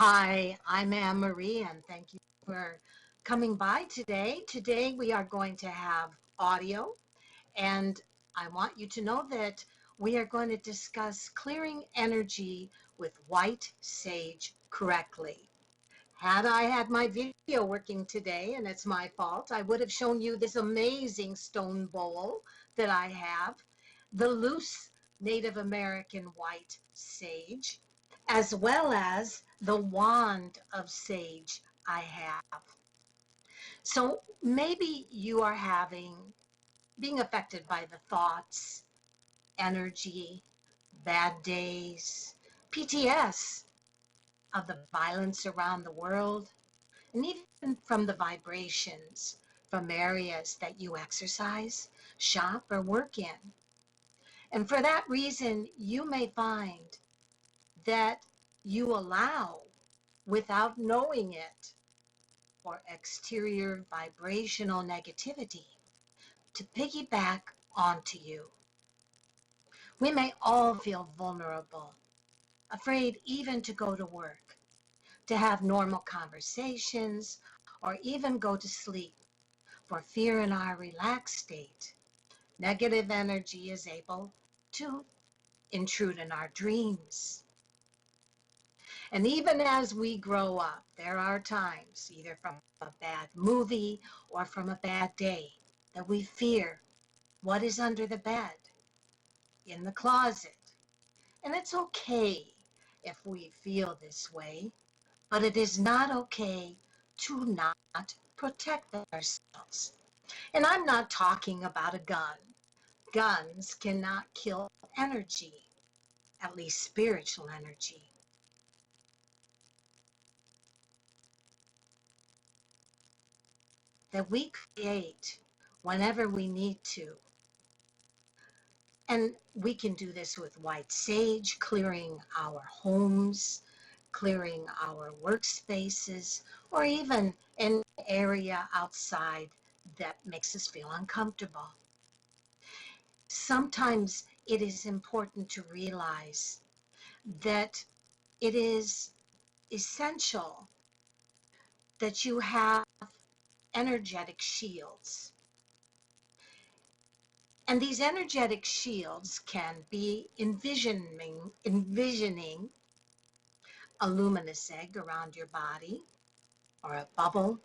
Hi, I'm Anne Marie, and thank you for coming by today. Today we are going to have audio, and I want you to know that we are going to discuss clearing energy with white sage correctly. Had I had my video working today, and it's my fault, I would have shown you this amazing stone bowl that I have, the loose Native American white sage, as well as the wand of sage I have. So maybe you are being affected by the thoughts, energy, bad days, PTS of the violence around the world, and even from the vibrations from areas that you exercise, shop, or work in. And for that reason, you may find that you allow, without knowing it, or exterior vibrational negativity to piggyback onto you. We may all feel vulnerable, afraid even to go to work, to have normal conversations, or even go to sleep for fear in our relaxed state. Negative energy is able to intrude in our dreams. And even as we grow up, there are times, either from a bad movie or from a bad day, that we fear what is under the bed, in the closet. And it's okay if we feel this way, but it is not okay to not protect ourselves. And I'm not talking about a gun. Guns cannot kill energy, at least spiritual energy. That we create whenever we need to. And we can do this with white sage, clearing our homes, clearing our workspaces, or even an area outside that makes us feel uncomfortable. Sometimes it is important to realize that it is essential that you have energetic shields. And these energetic shields can be envisioning a luminous egg around your body or a bubble,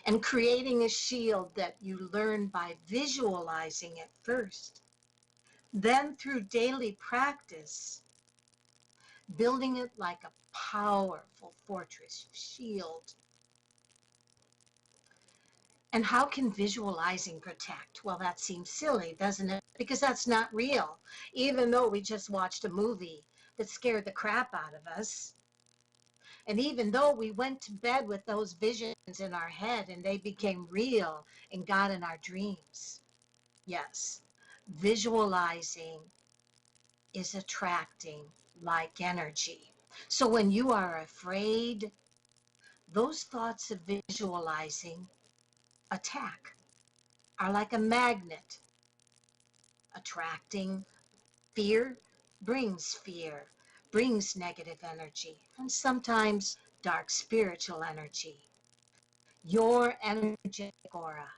and creating a shield that you learn by visualizing it first. Then through daily practice, building it like a powerful fortress shield. And how can visualizing protect? Well, that seems silly, doesn't it? Because that's not real, even though we just watched a movie that scared the crap out of us. And even though we went to bed with those visions in our head and they became real and got in our dreams. Yes, visualizing is attracting like energy. So when you are afraid, those thoughts of visualizing attack are like a magnet. Attracting fear, brings negative energy, and sometimes dark spiritual energy. Your energetic aura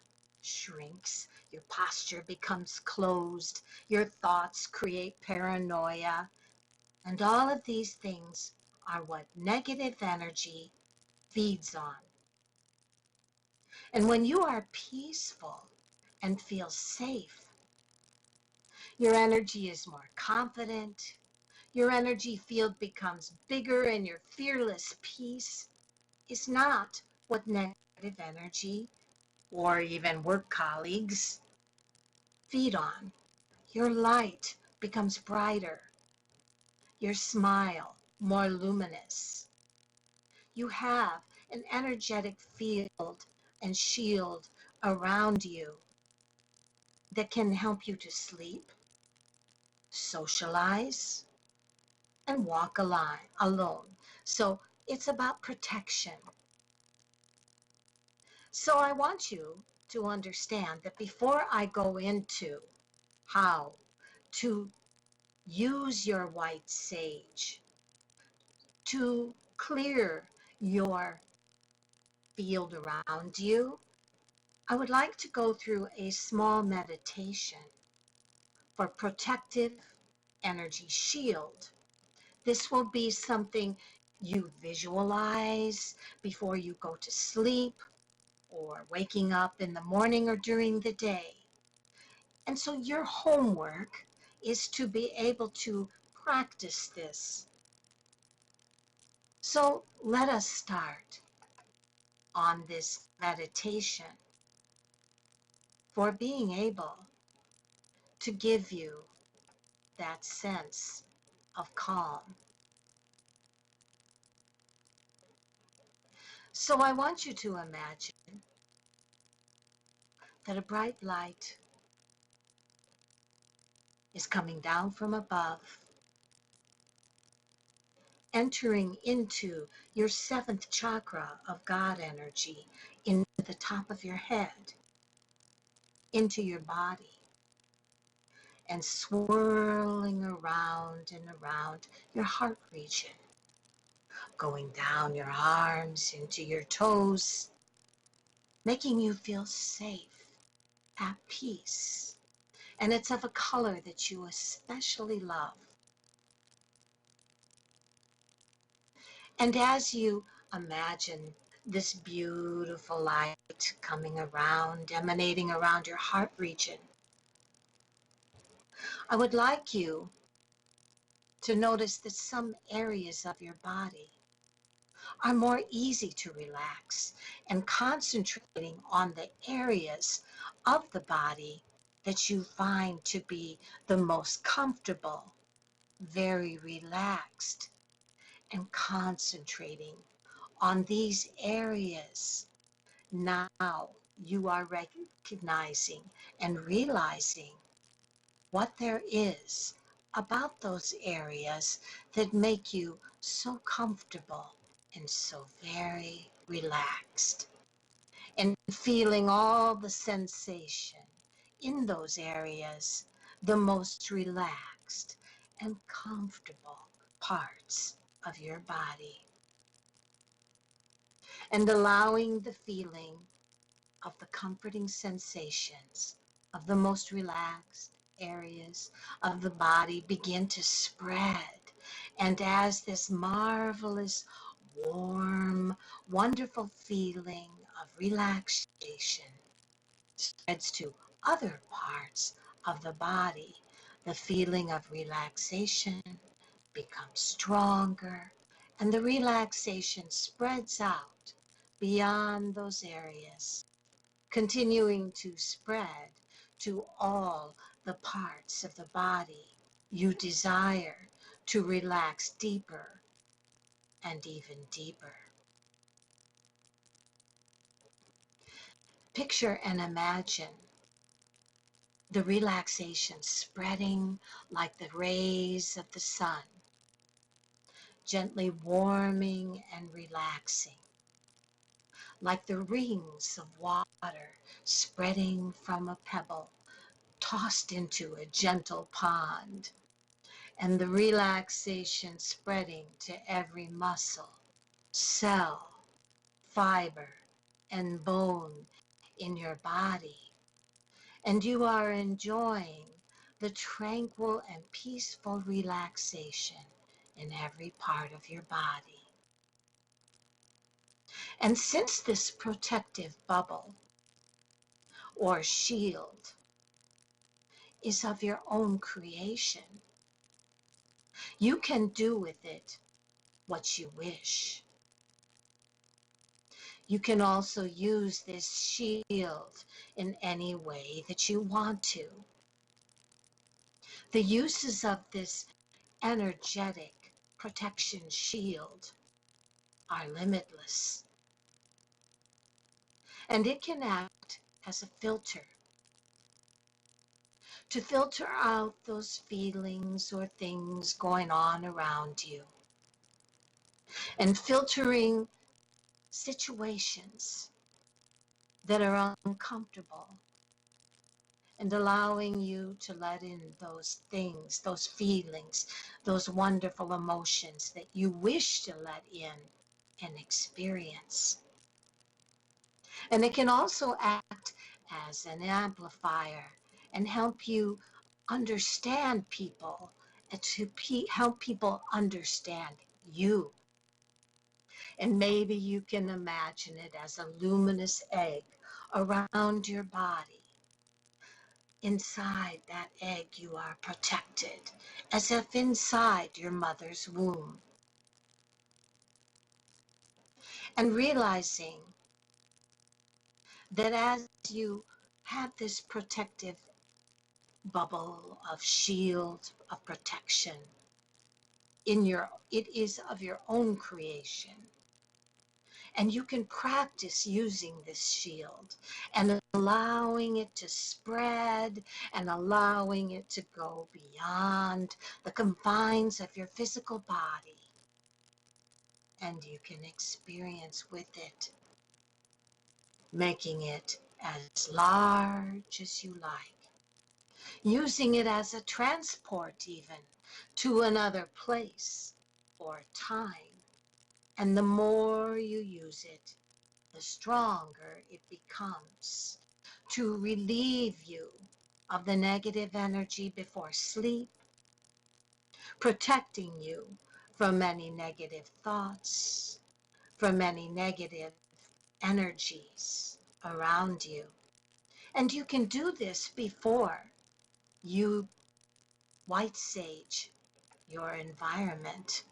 shrinks, your posture becomes closed, your thoughts create paranoia, and all of these things are what negative energy feeds on. And when you are peaceful and feel safe, your energy is more confident, your energy field becomes bigger, and your fearless peace is not what negative energy or even work colleagues feed on. Your light becomes brighter, your smile more luminous. You have an energetic field and shield around you that can help you to sleep, socialize, and walk alone. So it's about protection. So I want you to understand that before I go into how to use your white sage to clear your field around you, I would like to go through a small meditation for protective energy shield. This will be something you visualize before you go to sleep or waking up in the morning or during the day. And so your homework is to be able to practice this. So let us start on this meditation for being able to give you that sense of calm. So I want you to imagine that a bright light is coming down from above, entering into your seventh chakra of God energy, into the top of your head, into your body, and swirling around and around your heart region, going down your arms into your toes, making you feel safe, at peace. And it's of a color that you especially love. And as you imagine this beautiful light coming around, emanating around your heart region, I would like you to notice that some areas of your body are more easy to relax, and concentrating on the areas of the body that you find to be the most comfortable, very relaxed, and concentrating on these areas. Now you are recognizing and realizing what there is about those areas that make you so comfortable and so very relaxed, and feeling all the sensation in those areas, the most relaxed and comfortable parts of your body, and allowing the feeling of the comforting sensations of the most relaxed areas of the body begin to spread. And as this marvelous, warm, wonderful feeling of relaxation spreads to other parts of the body, the feeling of relaxation becomes stronger, and the relaxation spreads out beyond those areas, continuing to spread to all the parts of the body you desire to relax deeper and even deeper. Picture and imagine the relaxation spreading like the rays of the sun, gently warming and relaxing, like the rings of water spreading from a pebble tossed into a gentle pond, and the relaxation spreading to every muscle, cell, fiber, and bone in your body. And you are enjoying the tranquil and peaceful relaxation in every part of your body. And since this protective bubble or shield is of your own creation, you can do with it what you wish. You can also use this shield in any way that you want to. The uses of this energetic protection shield are limitless, and it can act as a filter to filter out those feelings or things going on around you, and filtering situations that are uncomfortable and allowing you to let in those things, those feelings, those wonderful emotions that you wish to let in and experience. And it can also act as an amplifier and help you understand people and to help people understand you. And maybe you can imagine it as a luminous egg around your body. Inside that egg, you are protected, as if inside your mother's womb. And realizing that as you have this protective bubble of shield of protection it is of your own creation. And you can practice using this shield and allowing it to spread and allowing it to go beyond the confines of your physical body. And you can experience with it, making it as large as you like, using it as a transport even to another place or time. And the more you use it, the stronger it becomes to relieve you of the negative energy before sleep, protecting you from any negative thoughts, from any negative energies around you. And you can do this before you white sage your environment.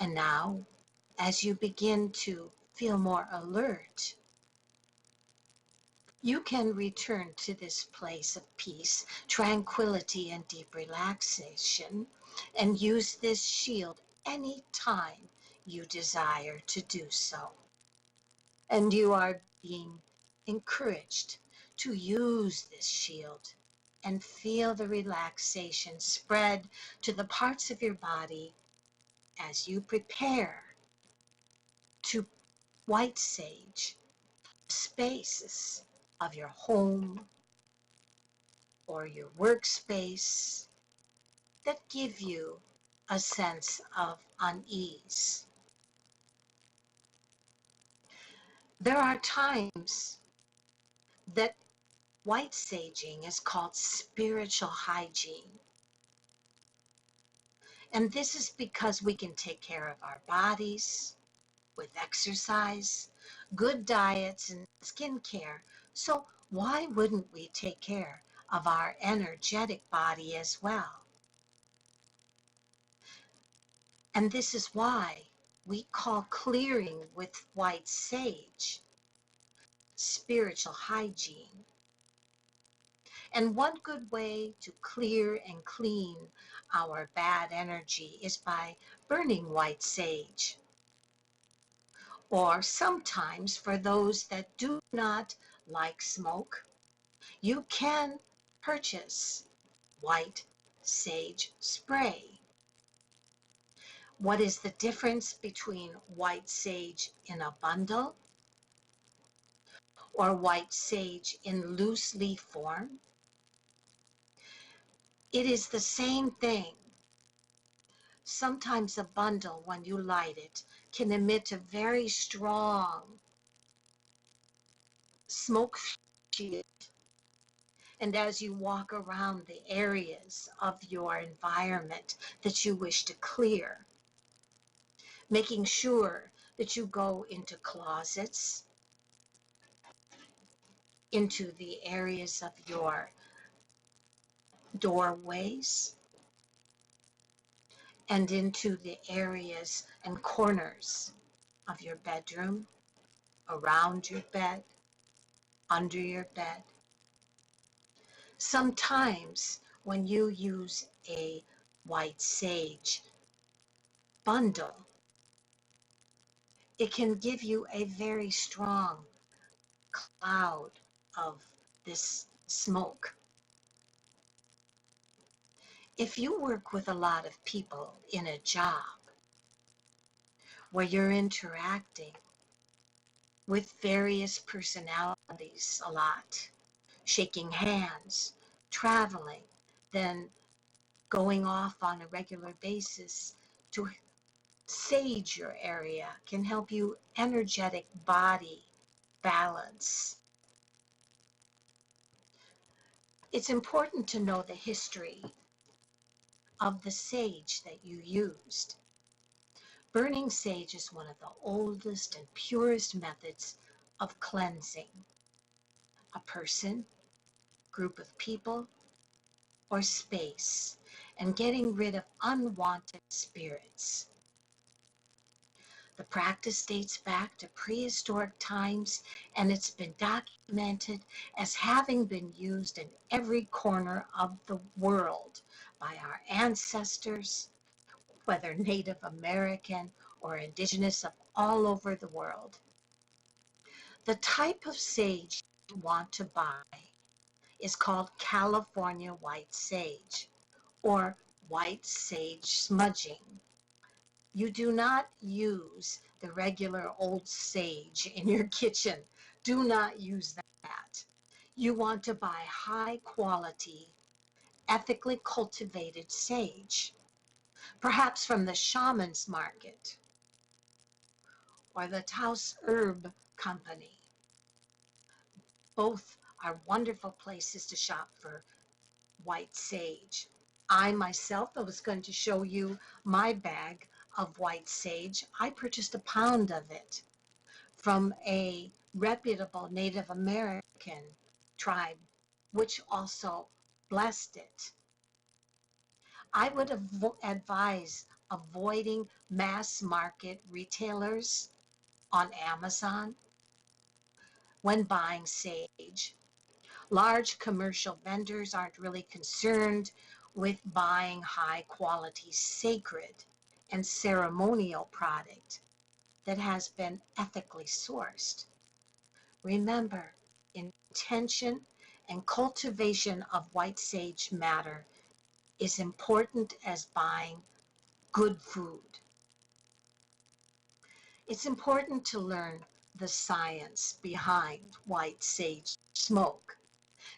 And now, as you begin to feel more alert, you can return to this place of peace, tranquility, and deep relaxation, and use this shield any time you desire to do so. And you are being encouraged to use this shield and feel the relaxation spread to the parts of your body as you prepare to white sage spaces of your home or your workspace that give you a sense of unease. There are times that white saging is called spiritual hygiene. And this is because we can take care of our bodies with exercise, good diets, and skincare. So why wouldn't we take care of our energetic body as well? And this is why we call clearing with white sage spiritual hygiene. And one good way to clear and clean our bad energy is by burning white sage. Or sometimes, for those that do not like smoke, you can purchase white sage spray. What is the difference between white sage in a bundle or white sage in loose leaf form? It is the same thing. Sometimes a bundle, when you light it, can emit a very strong smoke shield. And as you walk around the areas of your environment that you wish to clear, making sure that you go into closets, into the areas of your doorways, and into the areas and corners of your bedroom, around your bed, under your bed. Sometimes when you use a white sage bundle, it can give you a very strong cloud of this smoke. If you work with a lot of people in a job where you're interacting with various personalities a lot, shaking hands, traveling, then going off on a regular basis to sage your area can help you energetic body balance. It's important to know the history of the sage that you used. Burning sage is one of the oldest and purest methods of cleansing a person, group of people, or space, and getting rid of unwanted spirits. The practice dates back to prehistoric times, and it's been documented as having been used in every corner of the world by our ancestors, whether Native American or indigenous, of all over the world. The type of sage you want to buy is called California white sage or white sage smudging. You do not use the regular old sage in your kitchen. Do not use that. You want to buy high quality, ethically cultivated sage, perhaps from the shaman's market or the Taos Herb Company. Both are wonderful places to shop for white sage. I myself, I was going to show you my bag of white sage. I purchased a pound of it from a reputable Native American tribe, which also blessed it. I would advise avoiding mass market retailers on Amazon when buying sage. Large commercial vendors aren't really concerned with buying high quality sacred and ceremonial product that has been ethically sourced. Remember, intention and cultivation of white sage matter is important as buying good food. It's important to learn the science behind white sage smoke.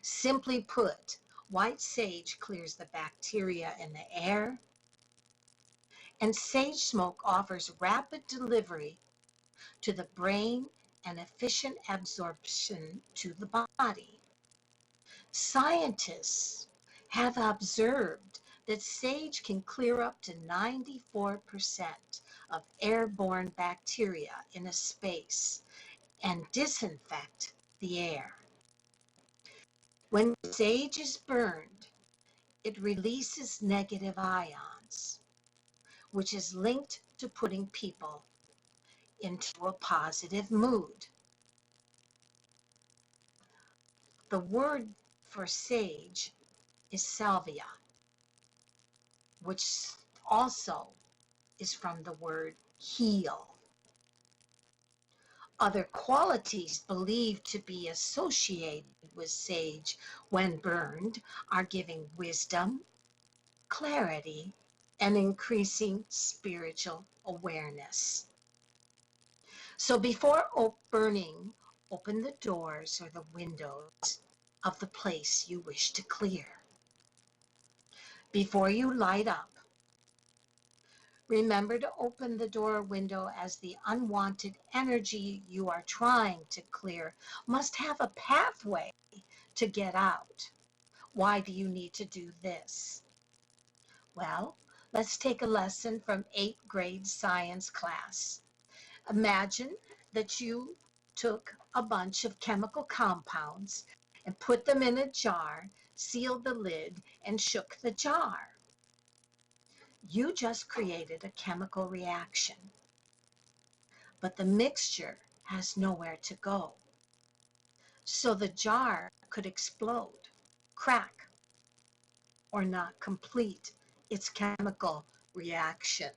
Simply put, white sage clears the bacteria in the air, and sage smoke offers rapid delivery to the brain and efficient absorption to the body. Scientists have observed that sage can clear up to 94% of airborne bacteria in a space and disinfect the air. When sage is burned, it releases negative ions, which is linked to putting people into a positive mood. The word for sage is salvia, which also is from the word heal. Other qualities believed to be associated with sage when burned are giving wisdom, clarity, and increasing spiritual awareness. So before burning, open the doors or the windows of the place you wish to clear. Before you light up, remember to open the door or window, as the unwanted energy you are trying to clear must have a pathway to get out. Why do you need to do this? Well, let's take a lesson from 8th grade science class. Imagine that you took a bunch of chemical compounds and put them in a jar, sealed the lid, and shook the jar. You just created a chemical reaction, but the mixture has nowhere to go. So the jar could explode, crack, or not complete its chemical reaction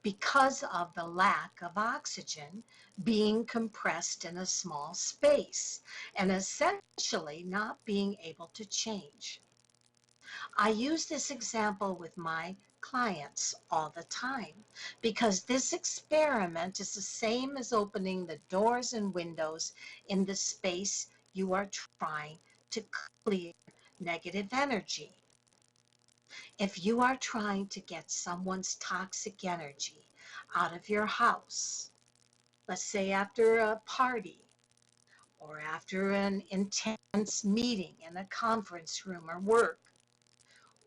because of the lack of oxygen being compressed in a small space and essentially not being able to change. I use this example with my clients all the time because this experiment is the same as opening the doors and windows in the space you are trying to clear negative energy. If you are trying to get someone's toxic energy out of your house, let's say after a party or after an intense meeting in a conference room or work,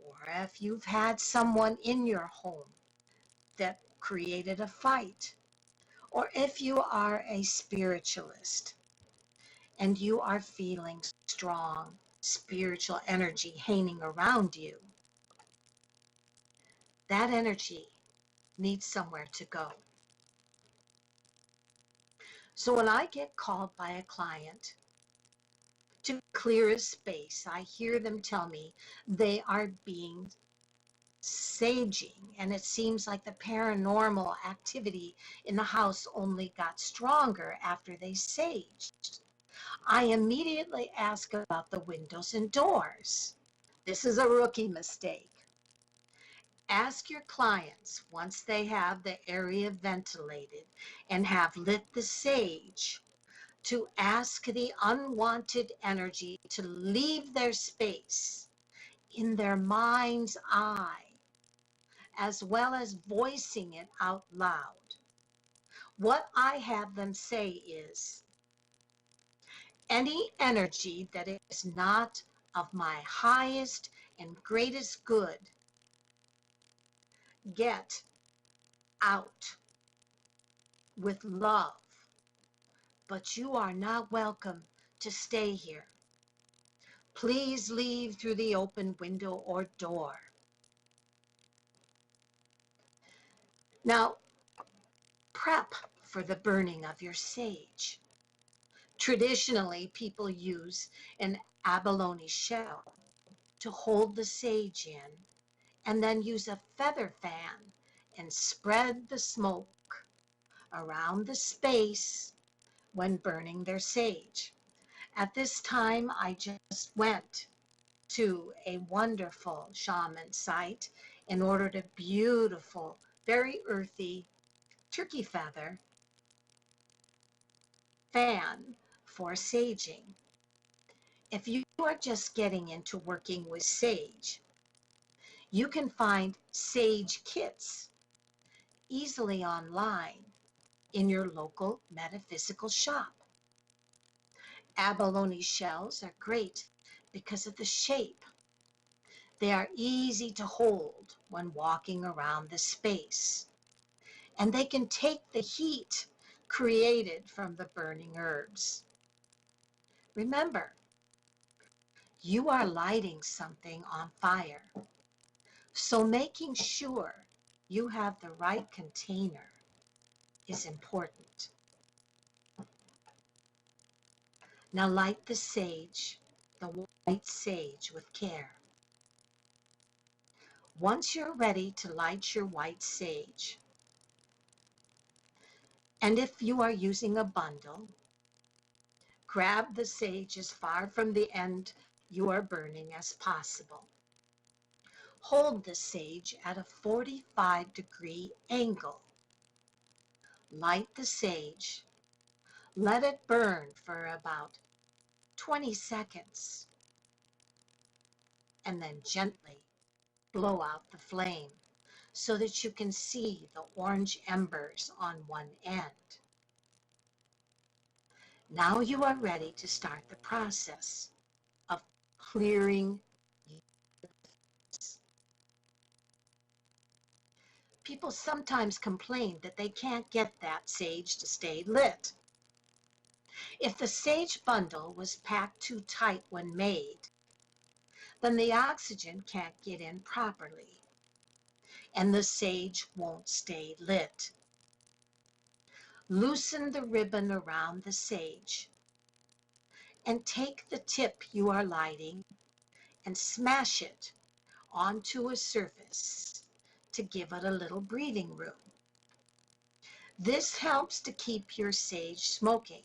or if you've had someone in your home that created a fight, or if you are a spiritualist and you are feeling strong spiritual energy hanging around you, that energy needs somewhere to go. So when I get called by a client to clear a space, I hear them tell me they are being saging, and it seems like the paranormal activity in the house only got stronger after they saged. I immediately ask about the windows and doors. This is a rookie mistake. Ask your clients, once they have the area ventilated and have lit the sage, to ask the unwanted energy to leave their space in their mind's eye, as well as voicing it out loud. What I have them say is, any energy that is not of my highest and greatest good, get out with love, but you are not welcome to stay here. Please leave through the open window or door. Now, prep for the burning of your sage. Traditionally, people use an abalone shell to hold the sage in, and then use a feather fan and spread the smoke around the space when burning their sage. At this time, I just went to a wonderful shaman site and ordered a beautiful, very earthy turkey feather fan for saging. If you are just getting into working with sage, you can find sage kits easily online in your local metaphysical shop. Abalone shells are great because of the shape. They are easy to hold when walking around the space, and they can take the heat created from the burning herbs. Remember, you are lighting something on fire, so making sure you have the right container is important. Now light the sage, the white sage, with care. Once you're ready to light your white sage, and if you are using a bundle, grab the sage as far from the end you are burning as possible. Hold the sage at a 45-degree angle. Light the sage. Let it burn for about 20 seconds, and then gently blow out the flame so that you can see the orange embers on one end. Now you are ready to start the process of clearing. People sometimes complain that they can't get that sage to stay lit. If the sage bundle was packed too tight when made, then the oxygen can't get in properly, and the sage won't stay lit. Loosen the ribbon around the sage, and take the tip you are lighting and smash it onto a surface to give it a little breathing room. This helps to keep your sage smoking.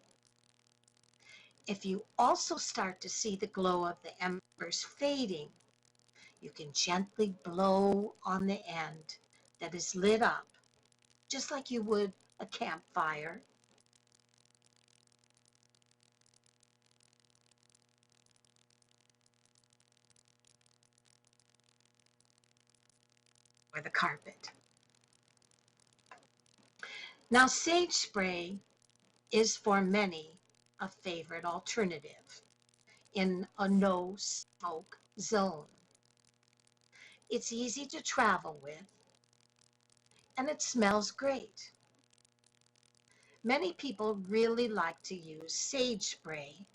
If you also start to see the glow of the embers fading, You can gently blow on the end that is lit up, just like you would a campfire. Or the carpet. Now, sage spray is for many a favorite alternative in a no smoke zone. It's easy to travel with and it smells great. Many people really like to use sage spray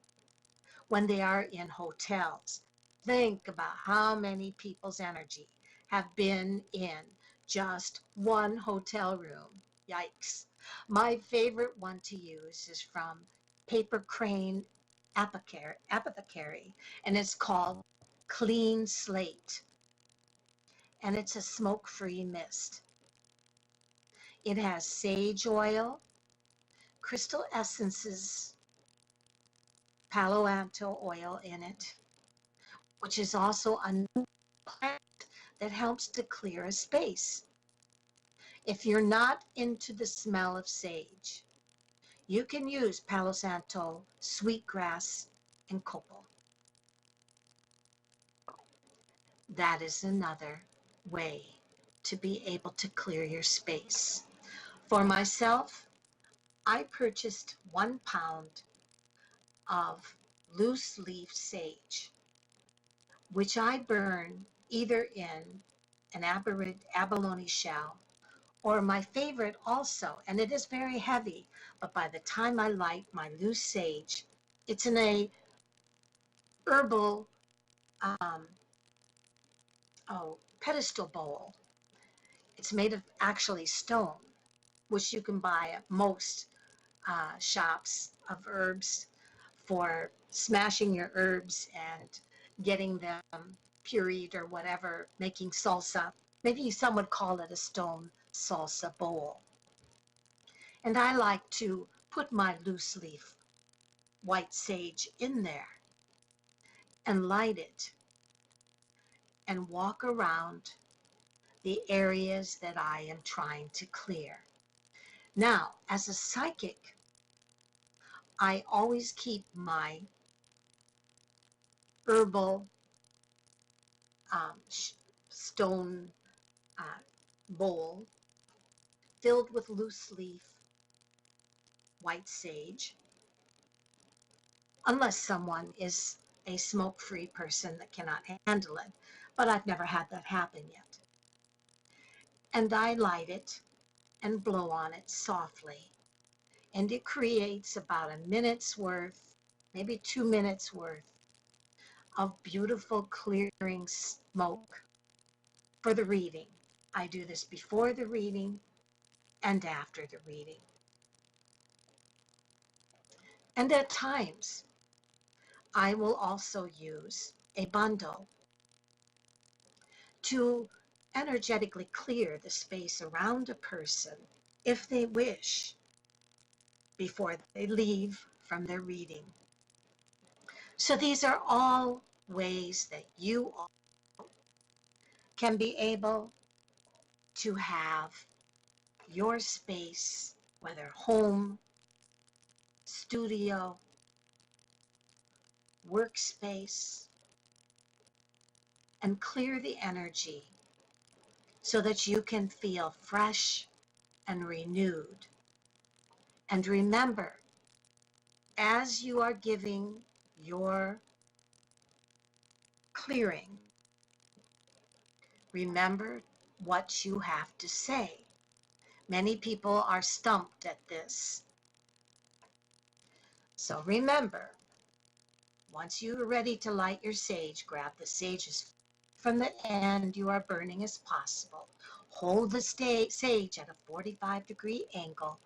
when they are in hotels. Think about how many people's energy have been in just one hotel room. Yikes. My favorite one to use is from Paper Crane Apothecary, and it's called Clean Slate, and it's a smoke-free mist. It has sage oil, crystal essences, Palo Santo oil in it, which is also a plant that helps to clear a space. If you're not into the smell of sage, you can use Palo Santo, sweetgrass, and copal. That is another way to be able to clear your space. For myself, I purchased 1 pound of loose leaf sage, which I burn either in an abalone shell or my favorite also, and it is very heavy, but by the time I light my loose sage, it's in a herbal um, pedestal bowl. It's made of actually stone, which you can buy at most shops of herbs for smashing your herbs and getting them pureed or whatever, making salsa. Maybe some would call it a stone salsa bowl. And I like to put my loose leaf white sage in there and light it and walk around the areas that I am trying to clear. Now, as a psychic, I always keep my herbal stone bowl filled with loose leaf white sage, unless someone is a smoke-free person that cannot handle it. But I've never had that happen yet. And I light it and blow on it softly. And it creates about a minute's worth, maybe 2 minutes worth of beautiful clearing smoke for the reading. I do this before the reading and after the reading. And at times, I will also use a bundle to energetically clear the space around a person if they wish before they leave from their reading. So these are all ways that you can be able to have your space, whether home, studio, workspace, and clear the energy so that you can feel fresh and renewed. And remember, as you are giving your clearing, remember what you have to say. Many people are stumped at this. So remember, once you are ready to light your sage, grab the sage as from the end you are burning as possible. Hold the sage at a 45-degree angle.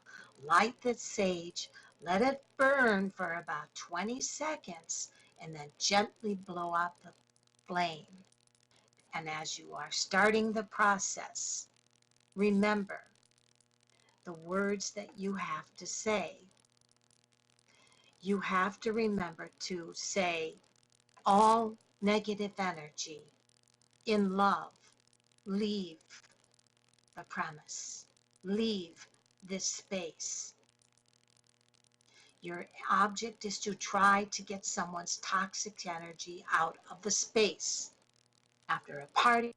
Light the sage. Let it burn for about 20 seconds and then gently blow out the flame. And as you are starting the process, remember the words that you have to say. You have to remember to say all negative energy in love, leave the premise, leave this space. Your object is to try to get someone's toxic energy out of the space after a party,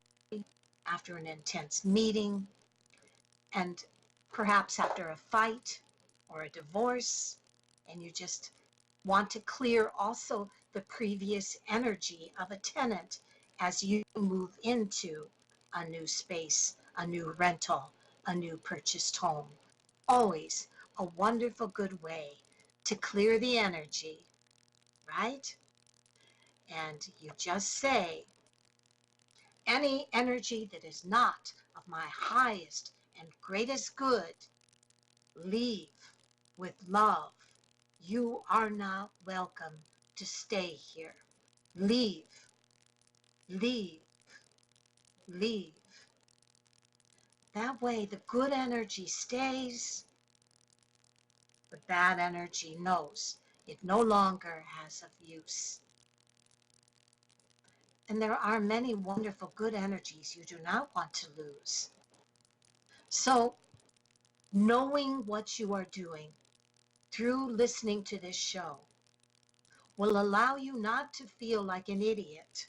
after an intense meeting, and perhaps after a fight or a divorce, and you just want to clear also the previous energy of a tenant as you move into a new space, a new rental, a new purchased home. Always a wonderful, good way to clear the energy, right? And you just say, any energy that is not of my highest and greatest good, leave with love. You are not welcome to stay here. Leave, leave, leave. That way the good energy stays, the bad energy knows it no longer has of use. And there are many wonderful good energies you do not want to lose. So, knowing what you are doing through listening to this show will allow you not to feel like an idiot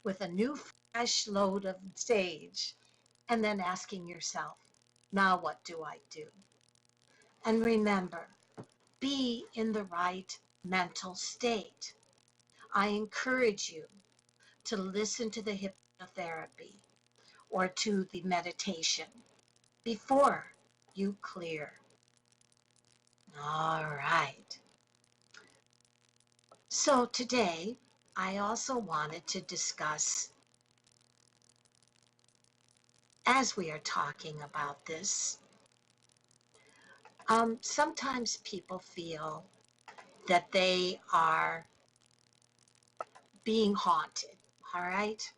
with a new fresh load of sage and then asking yourself, now what do I do? And remember, be in the right mental state. I encourage you to listen to the hypnotherapy or to the meditation before you clear. All right. So today, I also wanted to discuss, as we are talking about this, sometimes people feel that they are being haunted, all right?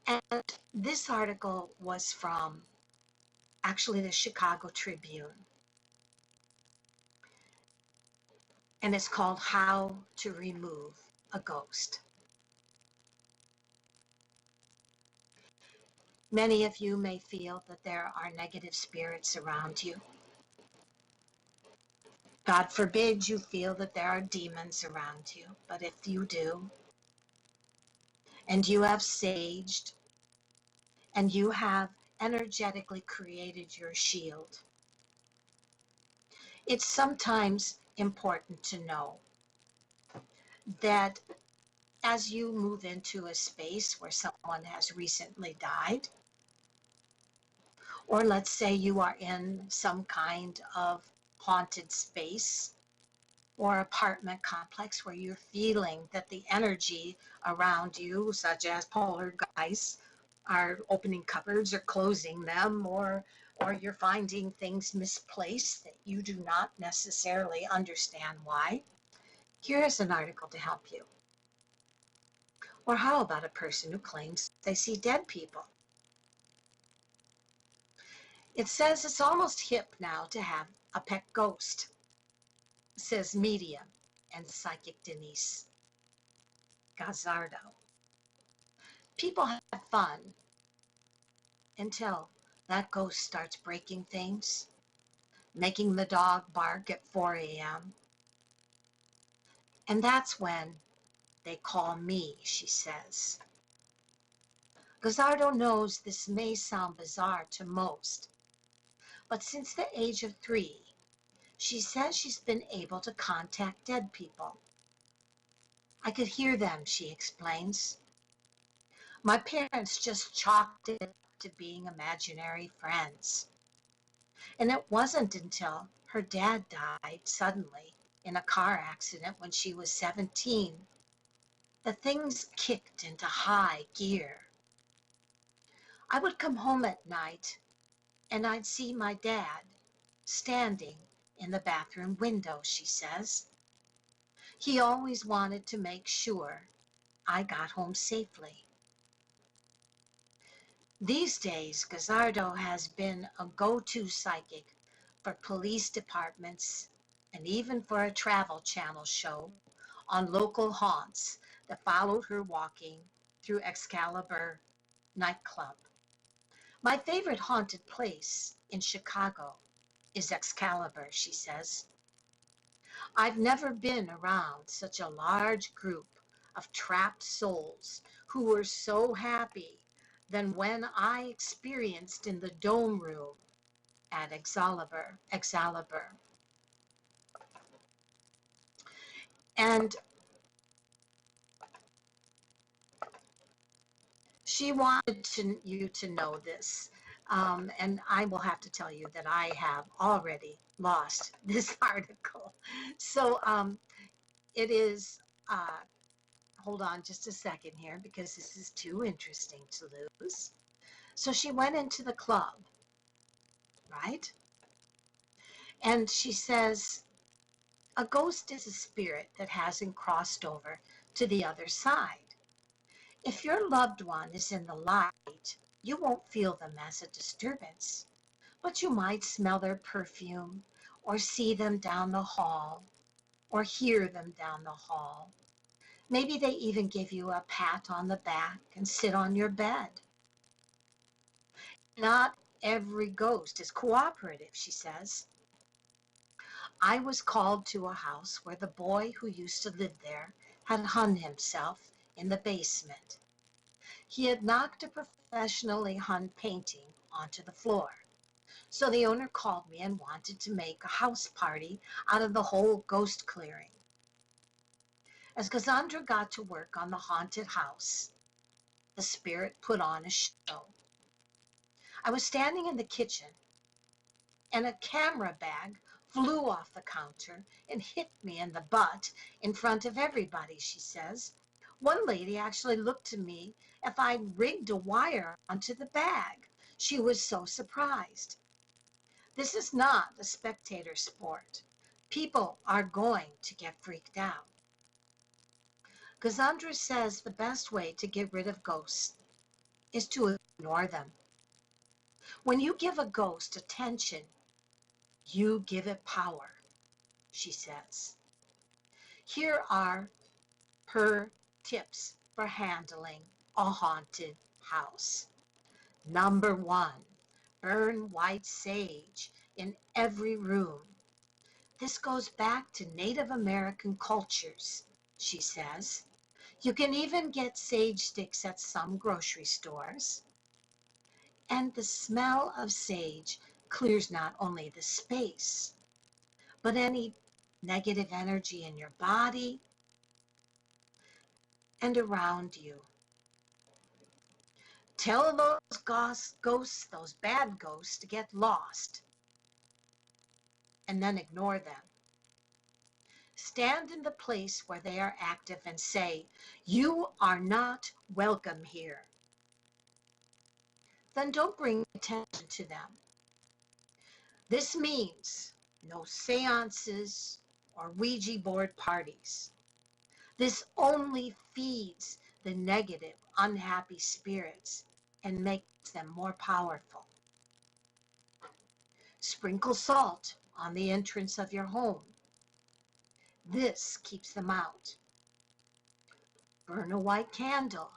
And this article was from actually the Chicago Tribune, and it's called How to Remove a Ghost. Many of you may feel that there are negative spirits around you. God forbid you feel that there are demons around you, but if you do, and you have saged, and you have energetically created your shield, it's sometimes important to know that as you move into a space where someone has recently died, or let's say you are in some kind of haunted space or apartment complex where you're feeling that the energy around you, such as poltergeists, are opening cupboards or closing them, or you're finding things misplaced that you do not necessarily understand why. Here's an article to help you. Or how about a person who claims they see dead people? It says it's almost hip now to have a pet ghost, says medium and psychic Denise Gazzardo. People have fun until that ghost starts breaking things, making the dog bark at 4 a.m. And that's when they call me, she says. Gazzardo knows this may sound bizarre to most, but since the age of 3, she says she's been able to contact dead people. I could hear them, she explains. My parents just chalked it up to being imaginary friends. And it wasn't until her dad died suddenly in a car accident when she was 17 that things kicked into high gear. I would come home at night and I'd see my dad standing in the bathroom window, she says. He always wanted to make sure I got home safely. These days, Gazzardo has been a go-to psychic for police departments and even for a Travel Channel show on local haunts that followed her walking through Excalibur nightclub. My favorite haunted place in Chicago is Excalibur, she says. I've never been around such a large group of trapped souls who were so happy than when I experienced in the dome room at Excalibur. And she wanted you to know this. And I will have to tell you that I have already lost this article. So it is, hold on just a second here because this is too interesting to lose. So she went into the club, right? And she says, a ghost is a spirit that hasn't crossed over to the other side. If your loved one is in the light, you won't feel them as a disturbance, but you might smell their perfume or see them down the hall or hear them down the hall. Maybe they even give you a pat on the back and sit on your bed. Not every ghost is cooperative, she says. I was called to a house where the boy who used to live there had hung himself in the basement. He had knocked a professionally hung painting onto the floor. So the owner called me and wanted to make a house party out of the whole ghost clearing. As Cassandra got to work on the haunted house, the spirit put on a show. I was standing in the kitchen and a camera bag flew off the counter and hit me in the butt in front of everybody, she says. One lady actually looked to me if I'd rigged a wire onto the bag. She was so surprised. This is not a spectator sport. People are going to get freaked out. Cassandra says the best way to get rid of ghosts is to ignore them. When you give a ghost attention, you give it power, she says. Here are her tips for handling a haunted house. Number 1, burn white sage in every room. This goes back to Native American cultures, she says. You can even get sage sticks at some grocery stores. And the smell of sage clears not only the space, but any negative energy in your body and around you. Tell those ghosts, those bad ghosts, to get lost and then ignore them. Stand in the place where they are active and say, you are not welcome here. Then don't bring attention to them. This means no seances or Ouija board parties. This only feeds the negative, unhappy spirits and makes them more powerful. Sprinkle salt on the entrance of your home. This keeps them out. Burn a white candle.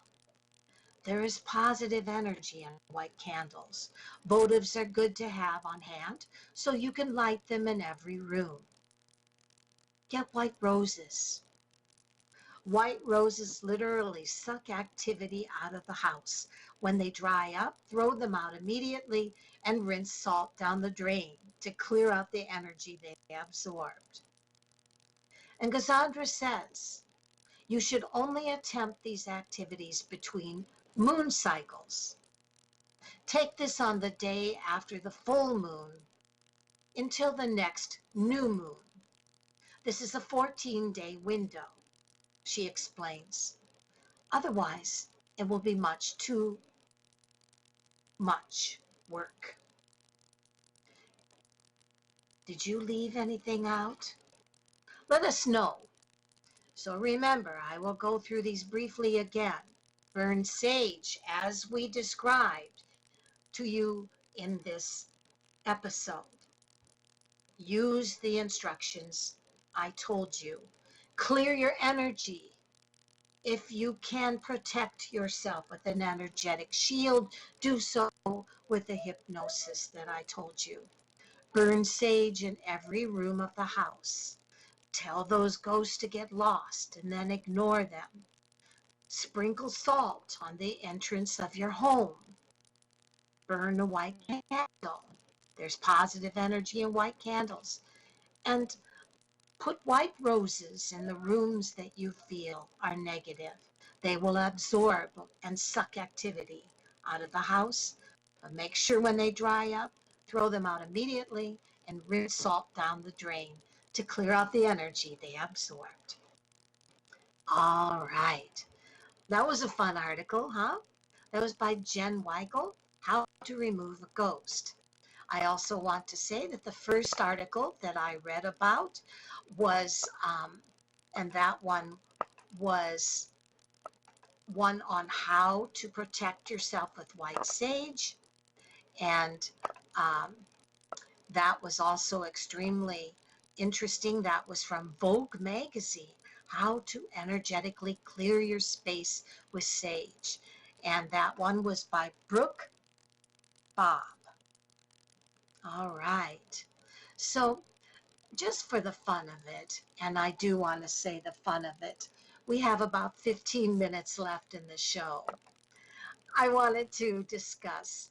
There is positive energy in white candles. Votives are good to have on hand, so you can light them in every room. Get white roses. White roses literally suck activity out of the house. When they dry up, throw them out immediately and rinse salt down the drain to clear out the energy they absorbed. And Cassandra says, you should only attempt these activities between moon cycles. Take this on the day after the full moon until the next new moon. This is a 14-day window, she explains. Otherwise, it will be too much work. Did you leave anything out? Let us know. So remember, I will go through these briefly again. Burn sage, as we described to you in this episode. Use the instructions I told you. Clear your energy If you can protect yourself with an energetic shield, do so with the hypnosis that I told you. Burn sage in every room of the house. Tell those ghosts to get lost and then ignore them. Sprinkle salt on the entrance of your home. Burn a white candle. There's positive energy in white candles. And put white roses in the rooms that you feel are negative. They will absorb and suck activity out of the house. But make sure when they dry up, throw them out immediately and rinse salt down the drain to clear out the energy they absorbed. All right. That was a fun article, huh? That was by Jen Weigel, How to Remove a Ghost. I also want to say that the first article that I read about was, and that one was one on how to protect yourself with white sage. And um, that was also extremely interesting. That was from Vogue Magazine, How to Energetically Clear Your Space with Sage. And that one was by Brooke Bob. All right. So just for the fun of it, and I do want to say the fun of it, we have about 15 minutes left in the show. I wanted to discuss,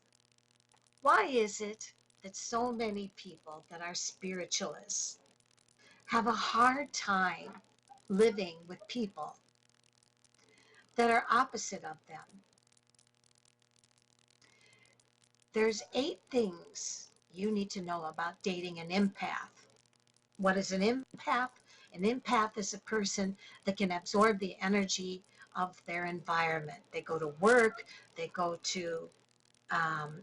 why is it that so many people that are spiritualists have a hard time living with people that are opposite of them? There's 8 things you need to know about dating an empath. What is an empath? An empath is a person that can absorb the energy of their environment. They go to work, they go to, um,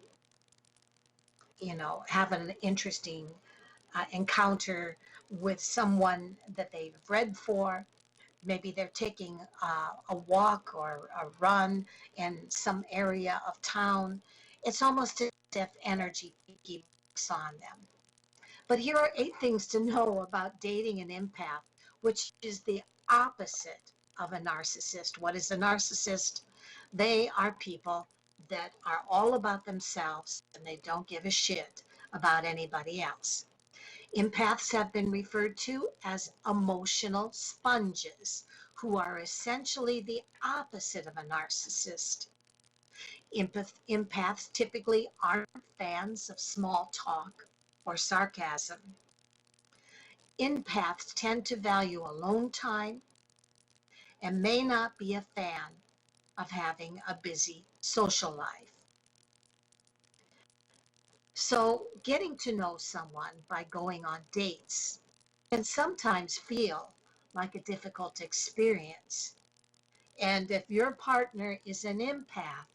have an interesting encounter with someone that they've read for. Maybe they're taking a walk or a run in some area of town. It's almost as if energy keeps on them. But here are 8 things to know about dating an empath, which is the opposite of a narcissist. What is a narcissist? They are people that are all about themselves and they don't give a shit about anybody else. Empaths have been referred to as emotional sponges, who are essentially the opposite of a narcissist. Empaths typically aren't fans of small talk or sarcasm. Empaths tend to value alone time and may not be a fan of having a busy social life. So getting to know someone by going on dates can sometimes feel like a difficult experience. And if your partner is an empath,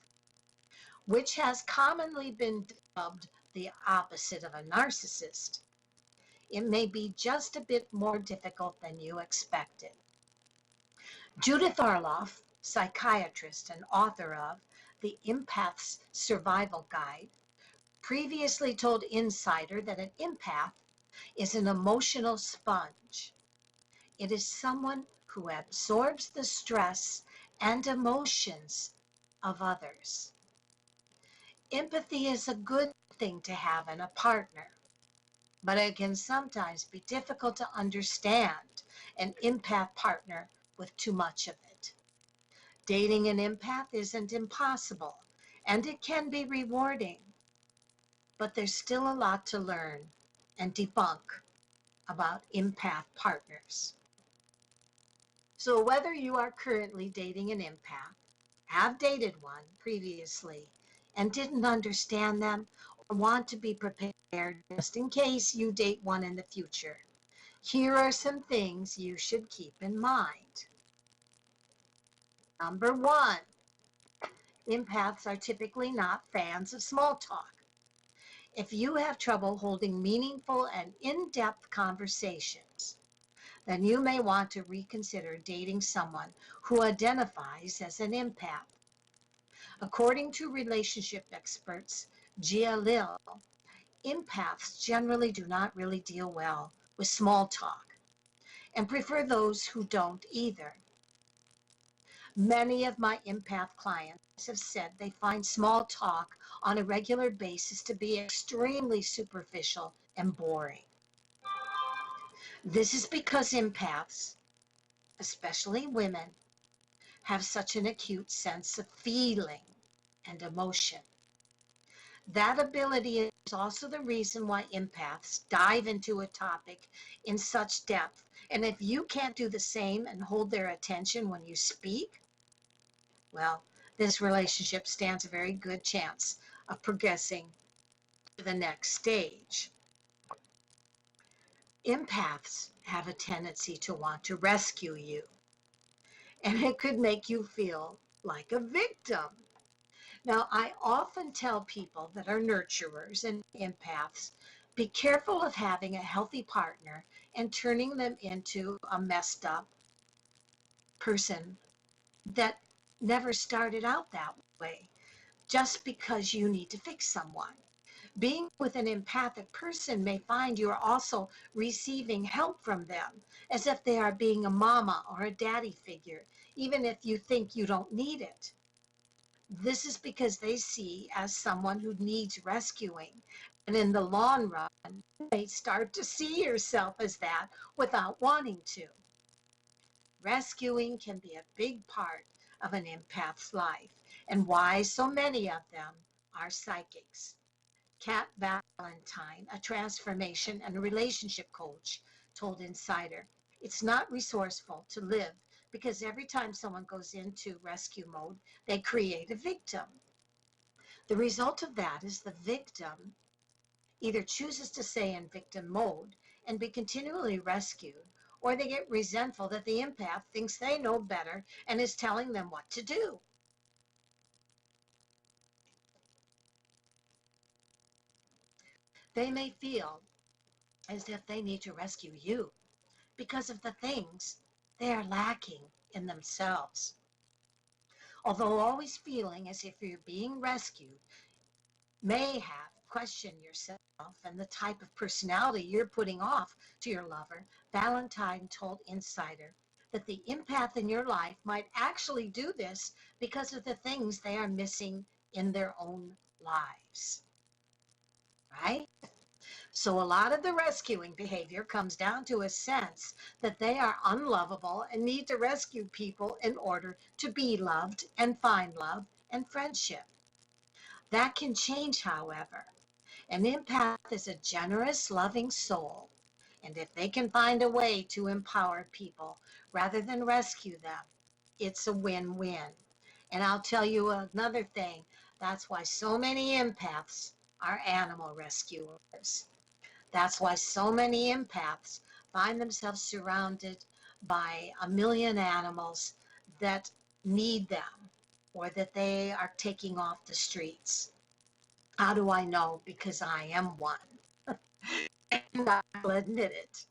which has commonly been dubbed the opposite of a narcissist, it may be just a bit more difficult than you expected. Judith Arloff, psychiatrist and author of The Empath's Survival Guide, previously told Insider that an empath is an emotional sponge. It is someone who absorbs the stress and emotions of others. Empathy is a good thing to have in a partner, but it can sometimes be difficult to understand an empath partner with too much of it. Dating an empath isn't impossible, and it can be rewarding, but there's still a lot to learn and debunk about empath partners. So whether you are currently dating an empath, have dated one previously, and didn't understand them, or want to be prepared just in case you date one in the future, here are some things you should keep in mind. Number 1, empaths are typically not fans of small talk. If you have trouble holding meaningful and in-depth conversations, then you may want to reconsider dating someone who identifies as an empath. According to relationship experts Gia Lil, empaths generally do not really deal well with small talk and prefer those who don't either. Many of my empath clients have said they find small talk on a regular basis to be extremely superficial and boring. This is because empaths, especially women, have such an acute sense of feeling and emotion. That ability is also the reason why empaths dive into a topic in such depth. And if you can't do the same and hold their attention when you speak, well, this relationship stands a very good chance of progressing to the next stage. Empaths have a tendency to want to rescue you, and it could make you feel like a victim. Now, I often tell people that are nurturers and empaths, be careful of having a healthy partner and turning them into a messed up person that never started out that way just because you need to fix someone. Being with an empathic person may find you are also receiving help from them, as if they are being a mama or a daddy figure, even if you think you don't need it. This is because they see as someone who needs rescuing. And in the long run, you may start to see yourself as that without wanting to. Rescuing can be a big part of an empath's life, and why so many of them are psychics. Kat Valentine, a transformation and relationship coach, told Insider, it's not resourceful to live because every time someone goes into rescue mode, they create a victim. The result of that is the victim either chooses to stay in victim mode and be continually rescued, or they get resentful that the empath thinks they know better and is telling them what to do. They may feel as if they need to rescue you because of the things they are lacking in themselves. Although always feeling as if you're being rescued may have questioned yourself and the type of personality you're putting off to your lover, Valentine told Insider that the empath in your life might actually do this because of the things they are missing in their own lives. Right? So a lot of the rescuing behavior comes down to a sense that they are unlovable and need to rescue people in order to be loved and find love and friendship. That can change, however. An empath is a generous, loving soul, and if they can find a way to empower people rather than rescue them, it's a win-win. And I'll tell you another thing, that's why so many empaths are animal rescuers. That's why so many empaths find themselves surrounded by a million animals that need them or that they are taking off the streets. How do I know? Because I am one. And I'll admit it.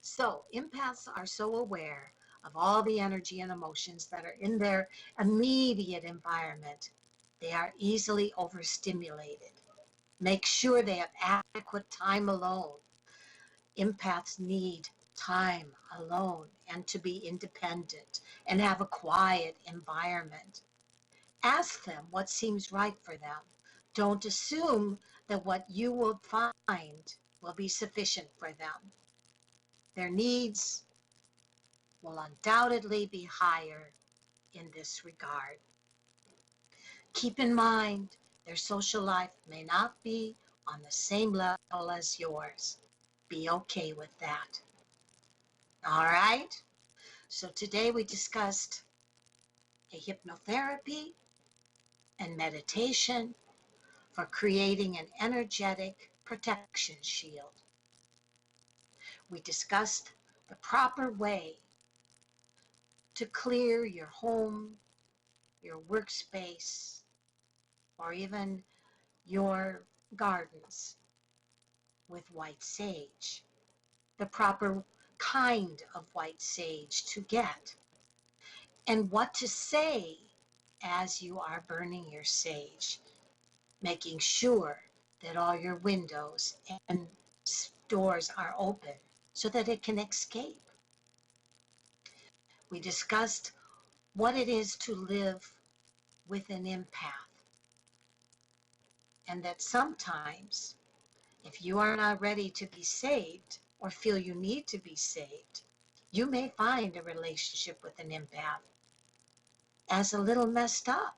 So empaths are so aware of all the energy and emotions that are in their immediate environment. They are easily overstimulated. Make sure they have adequate time alone. Empaths need time alone and to be independent and have a quiet environment. Ask them what seems right for them. Don't assume that what you will find will be sufficient for them. Their needs will undoubtedly be higher in this regard. Keep in mind, their social life may not be on the same level as yours. Be okay with that. All right? So today we discussed a hypnotherapy and meditation for creating an energetic protection shield. We discussed the proper way to clear your home, your workspace, or even your gardens with white sage. The proper kind of white sage to get, and what to say as you are burning your sage, making sure that all your windows and doors are open so that it can escape. We discussed what it is to live with an empath. And that sometimes, if you are not ready to be saved or feel you need to be saved, you may find a relationship with an empath as a little messed up.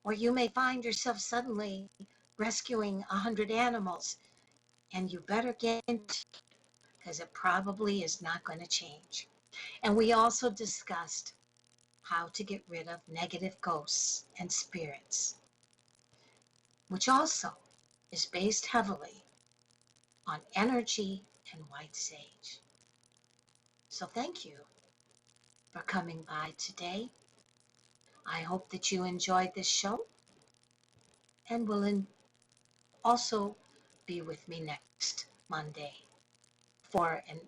Or you may find yourself suddenly rescuing 100 animals, and you better get into it because it probably is not going to change. And we also discussed how to get rid of negative ghosts and spirits, which also is based heavily on energy and white sage. So thank you for coming by today. I hope that you enjoyed this show and will also be with me next Monday for an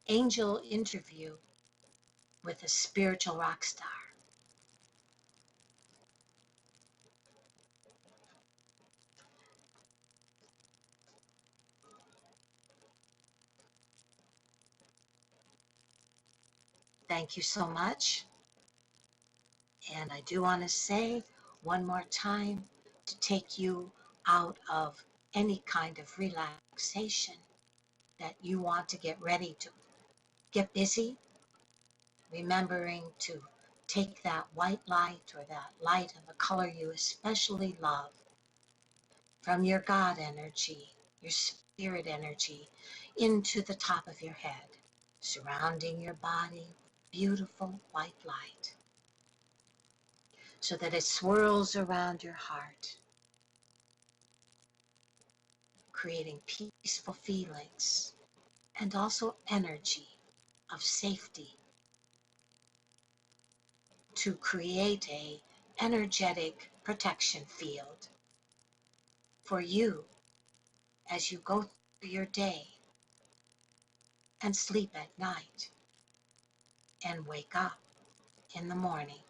angel interview with a spiritual rock star. Thank you so much. And I do want to say one more time to take you out of any kind of relaxation that you want to get ready to get busy, remembering to take that white light or that light of a color you especially love from your God energy, your spirit energy, into the top of your head, surrounding your body, beautiful white light, so that it swirls around your heart, creating peaceful feelings and also energy of safety to create a energetic protection field for you as you go through your day and sleep at night and wake up in the morning.